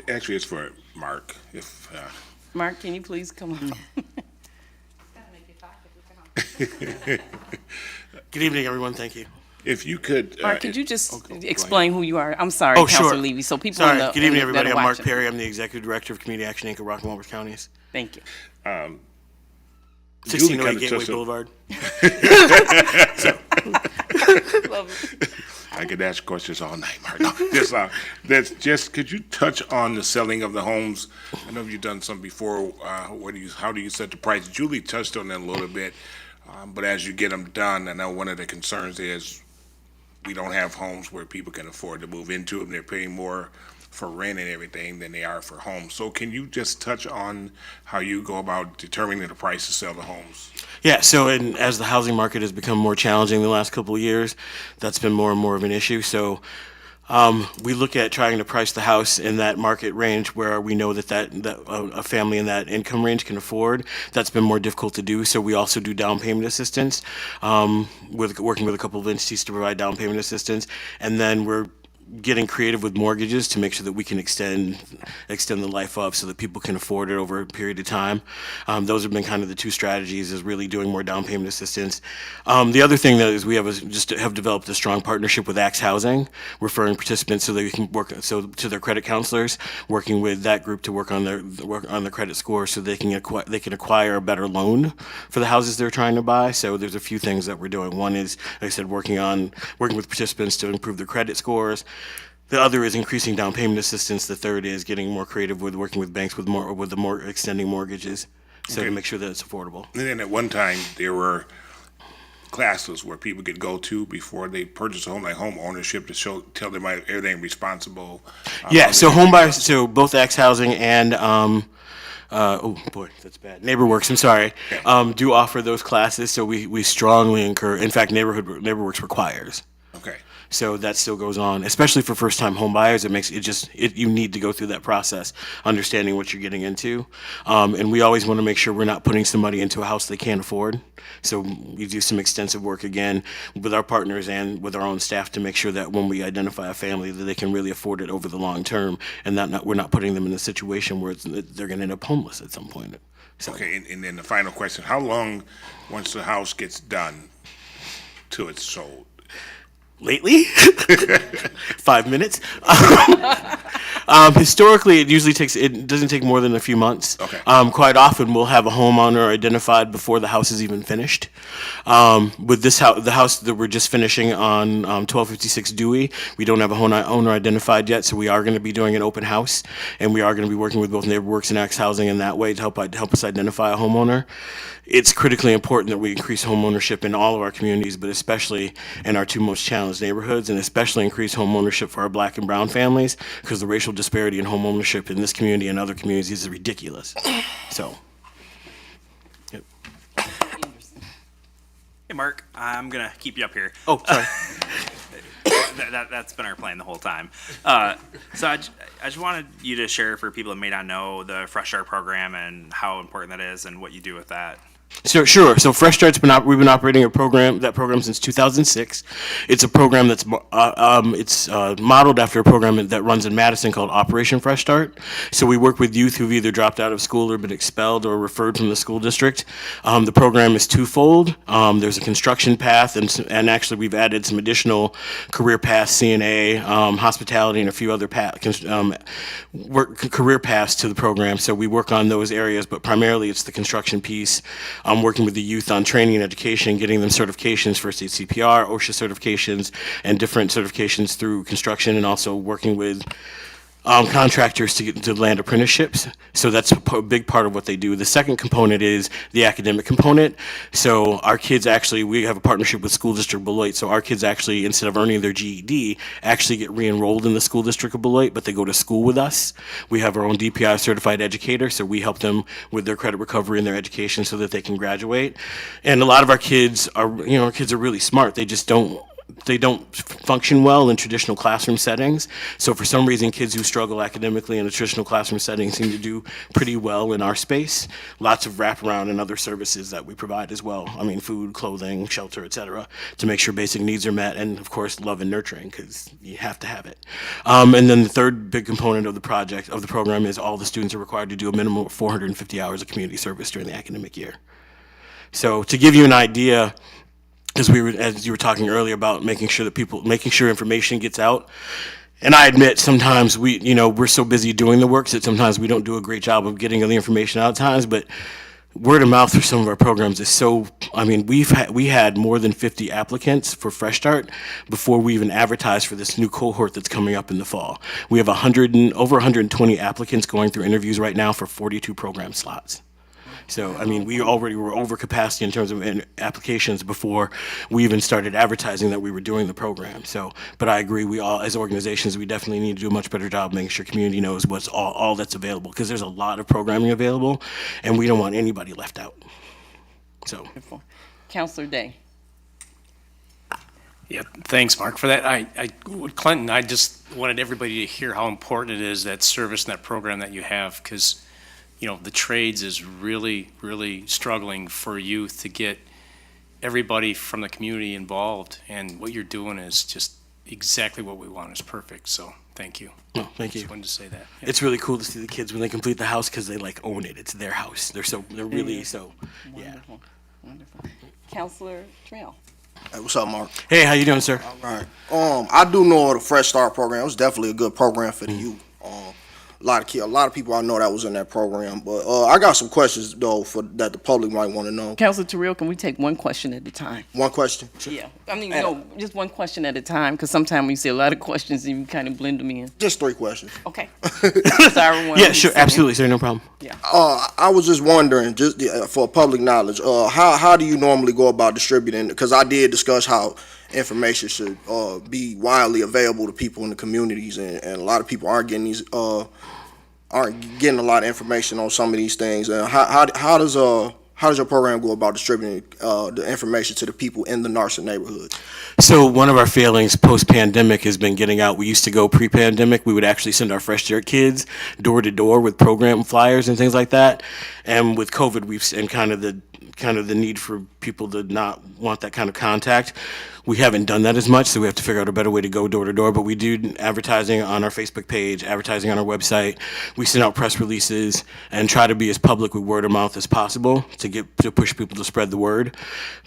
Actually, it's for Mark. Mark, can you please come up? Good evening, everyone. Thank you. If you could. Mark, could you just explain who you are? I'm sorry, Councilor Levy. So people Sorry. in the Good evening, that everybody. are I'm Mark watching. Perry. I'm the Executive Director of Community Action Inc. of Rock and Walworth Counties. Thank you. 1608 Gateway Boulevard. I could ask questions all night, Mark. No, could you touch on the selling of the homes? I know you've done some before. How do you set the price? Julie touched on that a little bit, but as you get them done, I know one of the concerns is we don't have homes where people can afford to move into them. They're paying more for rent and everything than they are for homes. So can you just touch on how you go about determining the price to sell the homes? Yeah, so as the housing market has become more challenging the last couple of years, that's been more and more of an issue. So we look at trying to price the house in that market range where we know that a family in that income range can afford. That's been more difficult to do. So we also do down payment assistance, working with a couple of entities to provide down payment assistance, and then we're getting creative with mortgages to make sure that we can extend the life of so that people can afford it over a period of time. Those have been kind of the 2 strategies, is really doing more down payment assistance. The other thing that is we have developed a strong partnership with Axe Housing, referring participants so they can to their credit counselors, working with that group to work on their credit score so they can acquire a better loan for the houses they're trying to buy. So there's a few things that we're doing. One is, like I said, working with participants to improve their credit scores. The other is increasing down payment assistance. The third is getting more creative with working with banks with extending mortgages, to make sure that it's affordable. And then at one time, there were classes where people could go to before they purchase a home, like home ownership, to tell them everything responsible. So home buyers, so both Axe Housing and oh boy, that's bad. NeighborWorks, I'm sorry, do offer those classes. So we strongly encourage. In fact, NeighborWorks requires. Okay. So that still goes on, especially for first-time home buyers. You need to go through that process, understanding what you're getting into. And we always want to make sure we're not putting somebody into a house they can't afford. So we do some extensive work again with our partners and with our own staff to make sure that when we identify a family that they can really afford it over the long term, and we're not putting them in a situation where they're going to end up homeless at some point. So. Okay, and then the final question, how long, once the house gets done, till it's sold? Lately? 5 minutes. Historically, it doesn't take more than a few months. Okay. Quite often, we'll have a homeowner identified before the house is even finished. With this house, the house that we're just finishing on 1256 Dewey, we don't have a owner identified yet, so we are going to be doing an open house, and we are going to be working with both NeighborWorks and Axe Housing in that way to help us identify a homeowner. It's critically important that we increase home ownership in all of our communities, but especially in our two most challenged neighborhoods, and especially increase home ownership for our Black and brown families, because the racial disparity in home ownership in this community and other communities is ridiculous. So, yep. Hey, Mark, I'm going to keep you up here. Oh, sorry. That's been our plan the whole time. So I just wanted you to share for people that may not know the Fresh Start program and how important that is and what you do with that. Sure. So Fresh Start's we've been operating that program since 2006. It's a program that's modeled after a program that runs in Madison called Operation Fresh Start. So we work with youth who've either dropped out of school or been expelled or referred from the school district. The program is twofold. There's a construction path, and actually we've added some additional career paths, CNA, hospitality, and a few other career paths to the program. So we work on those areas, but primarily it's the construction piece. Working with the youth on training and education, getting them certifications, first aid CPR, OSHA certifications, and different certifications through construction, and also working with contractors to land apprenticeships. So that's a big part of what they do. The second component is the academic component. So our kids we have a partnership with School District Beloit. So our kids actually, instead of earning their GED, actually get re-enrolled in the School District of Beloit, but they go to school with us. We have our own DPI certified educator, so we help them with their credit recovery and their education so that they can graduate. And a lot of our kids are really smart. They don't function well in traditional classroom settings. So for some reason, kids who struggle academically in a traditional classroom setting seem to do pretty well in our space. Lots of wraparound and other services that we provide as well. I mean, food, clothing, shelter, et cetera, to make sure basic needs are met. And of course, love and nurturing, because you have to have it. And then the third big component of the program is all the students are required to do a minimum of 450 hours of community service during the academic year. So to give you an idea, as you were talking earlier about making sure information gets out. And I admit sometimes we're so busy doing the work that sometimes we don't do a great job of getting the information out at times, but word of mouth for some of our programs is we had more than 50 applicants for Fresh Start before we even advertised for this new cohort that's coming up in the fall. We have over 120 applicants going through interviews right now for 42 program slots. So, we already were over capacity in terms of applications before we even started advertising that we were doing the program. So, but I agree, we all, as organizations, we definitely need to do a much better job making sure community knows what's all that's available, because there's a lot of programming available, and we don't want anybody left out. So. Counselor Day. Yeah, thanks, Mark, for that. Clinton, I just wanted everybody to hear how important it is, that service and that program that you have, because the trades is really, really struggling for youth to get everybody from the community involved, and what you're doing is just exactly what we want. It's perfect, so thank you. Oh, thank you. Just wanted to say that. Yeah. It's really cool to see the kids when they complete the house, because they own it. It's their house. They're really. Wonderful. Counselor Trail. Hey, what's up, Mark? Hey, how you doing, sir? All right. I do know the Fresh Start program. It was definitely a good program for the youth. A lot of people I know that was in that program, but I got some questions though that the public might want to know. Counselor Terrell, can we take one question at a time? One question? Sure. Yeah, just one question at a time, because sometimes when you see a lot of questions, you kind of blend them in. Just 3 questions. Okay. Sorry, yeah, sure, absolutely, sir, no problem. Yeah. I was just wondering, just for public knowledge, how do you normally go about distributing? Because I did discuss how information should be widely available to people in the communities, and a lot of people aren't getting a lot of information on some of these things. How how does your program go about distributing the information to the people in the Narsett neighborhood? So one of our failings post-pandemic has been getting out. We used to go pre-pandemic. We would actually send our Fresh Dirt kids door to door with program flyers and things like that. And with COVID, we've seen kind of the need for people to not want that kind of contact. We haven't done that as much, so we have to figure out a better way to go door to door. But we do advertising on our Facebook page, advertising on our website. We send out press releases and try to be as public with word of mouth as possible to push people to spread the word.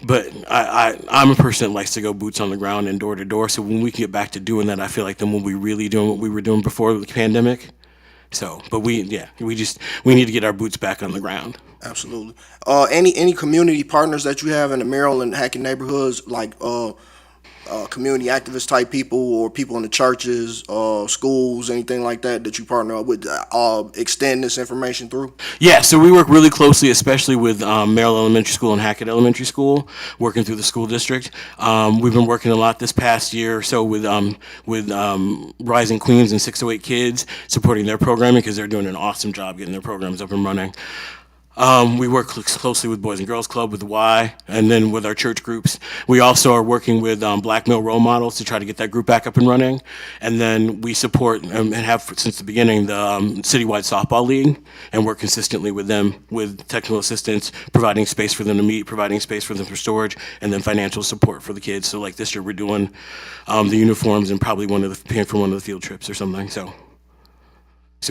But I'm a person that likes to go boots on the ground and door to door. So when we can get back to doing that, I feel like then we'll be really doing what we were doing before the pandemic. So, but we need to get our boots back on the ground. Absolutely. Any community partners that you have in the Maryland Hackett neighborhoods, like community activist type people or people in the churches, schools, anything like that you partner up with, extend this information through? Yeah, so we work really closely, especially with Merrill Elementary School and Hackett Elementary School, working through the school district. We've been working a lot this past year or so with Rising Queens and 608 Kids, supporting their programming because they're doing an awesome job getting their programs up and running. We work closely with Boys and Girls Club, with the Y, and then with our church groups. We also are working with Black Male Role Models to try to get that group back up and running. And then we support and have since the beginning the Citywide Softball League, and work consistently with them with technical assistance, providing space for them to meet, providing space for them for storage, and then financial support for the kids. So like this year we're doing the uniforms and probably paying for one of the field trips or something. So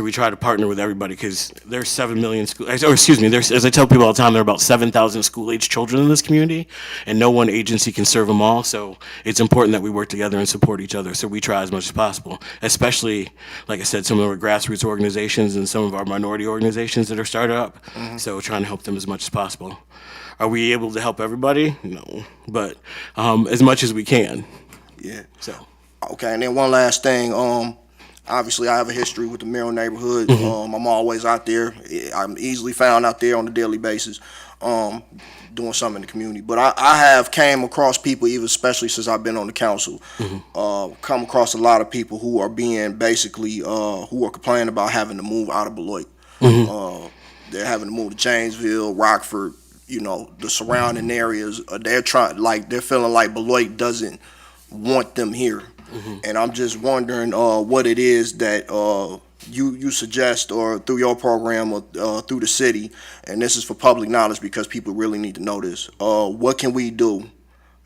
we try to partner with everybody because there's 7 million as I tell people all the time, there are about 7,000 school-age children in this community, and no one agency can serve them all. So it's important that we work together and support each other. So we try as much as possible, especially, like I said, some of our grassroots organizations and some of our minority organizations that are started up. Mm-hmm. So trying to help them as much as possible. Are we able to help everybody? No, but as much as we can. Yeah. So. Okay, and then one last thing. Obviously, I have a history with the Merrill neighborhood. Mm-hmm. I'm always out there. I'm easily found out there on a daily basis, doing something in the community. But I have came across people, even especially since I've been on the council, mm-hmm. Come across a lot of people who are being basically, who are complaining about having to move out of Beloit. Mm-hmm. They're having to move to Janesville, Rockford, the surrounding areas. They're feeling like Beloit doesn't want them here. Mm-hmm. And I'm just wondering what it is that you suggest, or through your program or through the city, and this is for public knowledge because people really need to know this. What can we do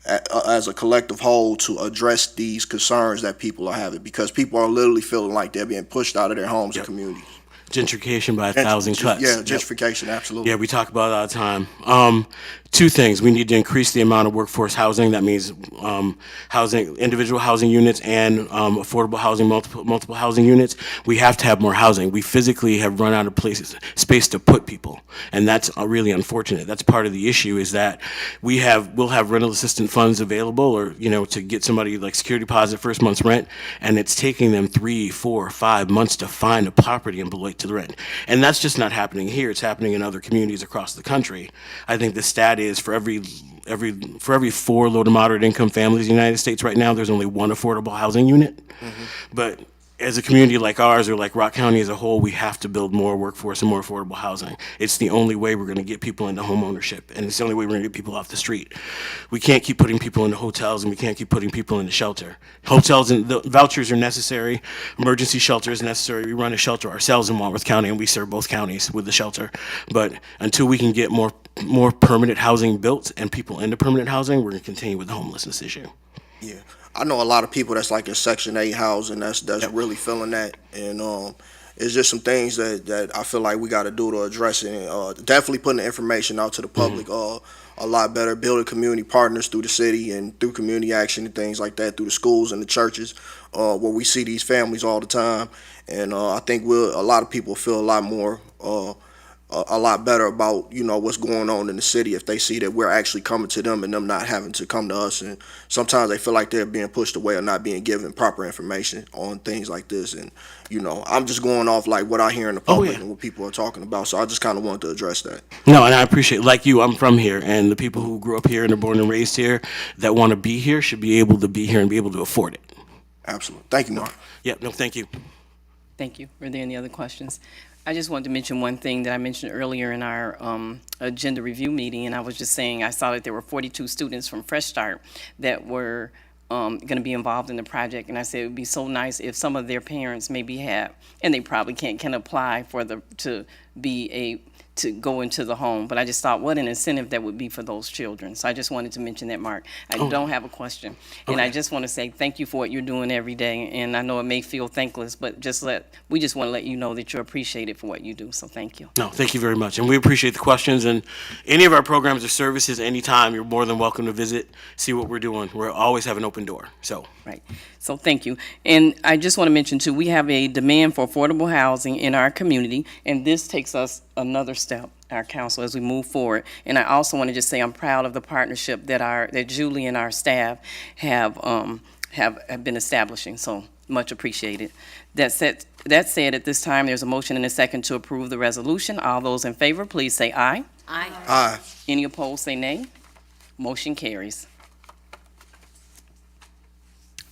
as a collective whole to address these concerns that people are having? Because people are literally feeling like they're being pushed out of their homes and communities. Gentrification by 1,000 cuts. Yeah, gentrification, absolutely. Yeah, we talk about it all the time. Two things. We need to increase the amount of workforce housing. That means individual housing units and affordable housing, multiple housing units. We have to have more housing. We physically have run out of space to put people, and that's really unfortunate. That's part of the issue, is that we'll have rental assistance funds available, or to get somebody like security deposit, first month's rent, and it's taking them 3, 4, 5 months to find a property in Beloit to rent. And that's just not happening here. It's happening in other communities across the country. I think the stat is for every 4 low to moderate income families in the United States right now, there's only 1 affordable housing unit. Mm-hmm. But as a community like ours, or like Rock County as a whole, we have to build more workforce and more affordable housing. It's the only way we're going to get people into home ownership, and it's the only way we're going to get people off the street. We can't keep putting people into hotels, and we can't keep putting people into shelter. Hotels and the vouchers are necessary. Emergency shelter is necessary. We run a shelter ourselves in Walworth County, and we serve both counties with the shelter. But until we can get more permanent housing built and people into permanent housing, we're going to continue with the homelessness issue. Yeah. I know a lot of people that's like in Section 8 housing that's really feeling that, and it's just some things that I feel like we got to do to address it. Definitely putting the information out to the public a lot better, building community partners through the city and through community action and things like that, through the schools and the churches, where we see these families all the time. And I think a lot of people feel a lot more a lot better about what's going on in the city if they see that we're actually coming to them and them not having to come to us. And sometimes they feel like they're being pushed away or not being given proper information on things like this. And I'm just going off like what I hear in the public and what people are talking about. So I just kind of wanted to address that. No, and I appreciate, like you, I'm from here, and the people who grew up here and are born and raised here that want to be here should be able to be here and be able to afford it. Absolutely. Thank you, Mark. Yeah, no, thank you. Thank you. Were there any other questions? I just wanted to mention one thing that I mentioned earlier in our agenda review meeting, and I was just saying I saw that there were 42 students from Fresh Start that were going to be involved in the project, and I said it would be so nice if some of their parents maybe have, and they probably can apply for to go into the home. But I just thought what an incentive that would be for those children. So I just wanted to mention that, Mark. I don't have a question. And I just want to say thank you for what you're doing every day. And I know it may feel thankless, but we just want to let you know that you're appreciated for what you do. So thank you. No, thank you very much. And we appreciate the questions. And any of our programs or services, anytime, you're more than welcome to visit, see what we're doing. We always have an open door. So. Right. So thank you. And I just want to mention, too, we have a demand for affordable housing in our community, and this takes us another step, our council, as we move forward. And I also want to just say I'm proud of the partnership that Julie and our staff have been establishing, so much appreciated. That said, at this time, there's a motion and a second to approve the resolution. All those in favor, please say aye. Aye. Aye. Any opposed, say nay. Motion carries.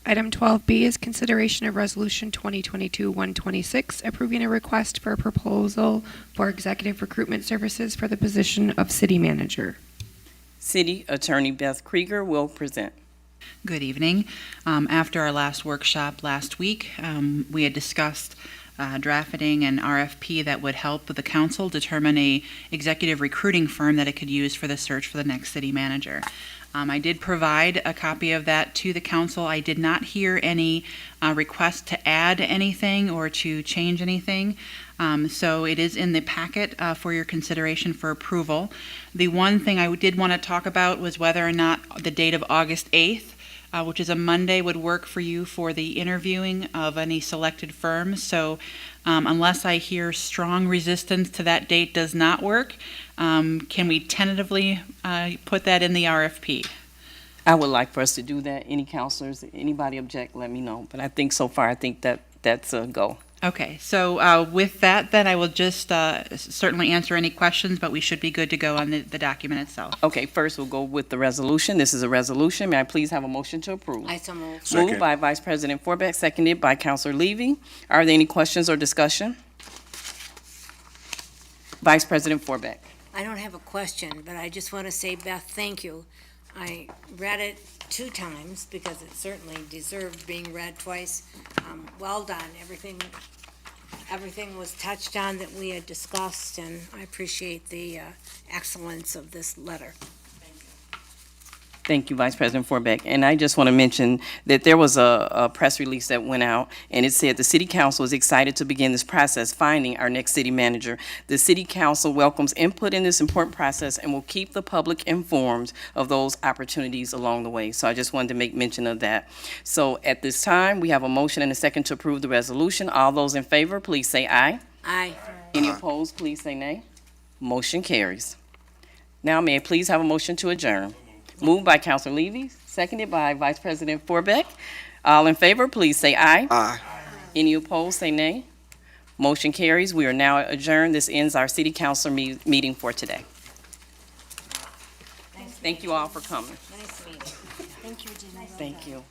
Item 12B is consideration of Resolution 2022-126, approving a request for a proposal for executive recruitment services for the position of city manager. City Attorney Beth Krieger will present. Good evening. After our last workshop last week, we had discussed drafting an RFP that would help the council determine a executive recruiting firm that it could use for the search for the next city manager. I did provide a copy of that to the council. I did not hear any request to add anything or to change anything. So it is in the packet for your consideration for approval. The one thing I did want to talk about was whether or not the date of August 8th, which is a Monday, would work for you for the interviewing of any selected firms. So unless I hear strong resistance to that date does not work, can we tentatively put that in the RFP? I would like for us to do that. Any counselors, anybody object, let me know. But I think so far, I think that's a go. Okay, so with that, then I will just certainly answer any questions, but we should be good to go on the document itself. Okay, first we'll go with the resolution. This is a resolution. May I please have a motion to approve? I so move. Moved by Vice President Forbeck, seconded by Councilor Levy. Are there any questions or discussion? Vice President Forbeck. I don't have a question, but I just want to say, Beth, thank you. I read it 2 times because it certainly deserved being read twice. Well done. Everything was touched on that we had discussed, and I appreciate the excellence of this letter. Thank you, Vice President Forbeck. And I just want to mention that there was a press release that went out, and it said the City Council is excited to begin this process finding our next city manager. The City Council welcomes input in this important process and will keep the public informed of those opportunities along the way. So I just wanted to make mention of that. So at this time, we have a motion and a second to approve the resolution. All those in favor, please say aye. Aye. Any opposed, please say nay. Motion carries. Now, may I please have a motion to adjourn? Moved by Councilor Levy, seconded by Vice President Forbeck. All in favor, please say aye. Aye. Any opposed, say nay. Motion carries. We are now adjourned. This ends our City Council meeting for today. Thank you all for coming. Nice meeting. Thank you, Janelle. Thank you.